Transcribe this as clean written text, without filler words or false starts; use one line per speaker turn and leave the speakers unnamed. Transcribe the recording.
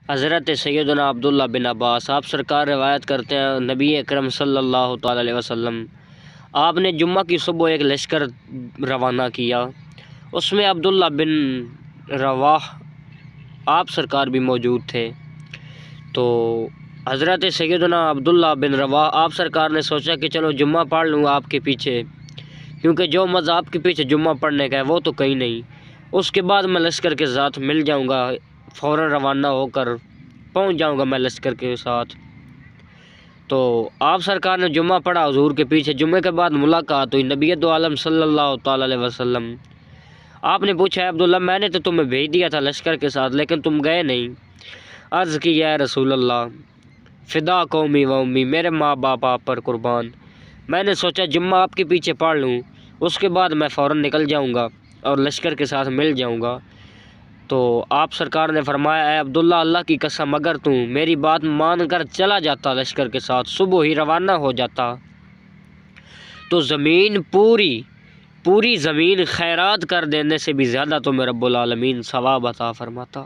حضرت سیدنا عبداللہ بن عباس آپ سرکار روایت کرتے ہیں، نبی اکرم صلی اللہ تعالی علیہ وسلم آپ نے جمعہ کی صبح ایک لشکر روانہ کیا، اس میں عبداللہ بن رواح آپ سرکار بھی موجود تھے۔ تو حضرت سیدنا عبداللہ بن رواح آپ سرکار نے سوچا کہ چلو جمعہ پڑھ لوں آپ کے پیچھے، کیونکہ جو مزہ آپ کے پیچھے جمعہ پڑھنے کا ہے وہ تو کہیں نہیں، اس کے بعد میں لشکر کے ساتھ مل جاؤں گا، فوراً روانہ ہو کر پہنچ جاؤں گا میں لشکر کے ساتھ۔ تو آپ سرکار نے جمعہ پڑھا حضور کے پیچھے، جمعے کے بعد ملاقات ہوئی نبی دو عالم صلی اللہ تعالی علیہ وسلم۔ آپ نے پوچھا ہے عبداللہ میں نے تو تمہیں بھیج دیا تھا لشکر کے ساتھ لیکن تم گئے نہیں۔ عرض کی یا رسول اللہ فدا قومی و امی، میرے ماں باپ آپ پر قربان، میں نے سوچا جمعہ آپ کے پیچھے پڑھ لوں، اس کے بعد میں فوراً نکل جاؤں گا اور لشکر کے ساتھ مل جاؤں گا۔ تو آپ سرکار نے فرمایا اے عبداللہ اللہ کی قسم اگر تم میری بات مان کر چلا جاتا لشکر کے ساتھ، صبح ہی روانہ ہو جاتا، تو زمین پوری زمین خیرات کر دینے سے بھی زیادہ تمہیں رب العالمین ثواب عطا فرماتا۔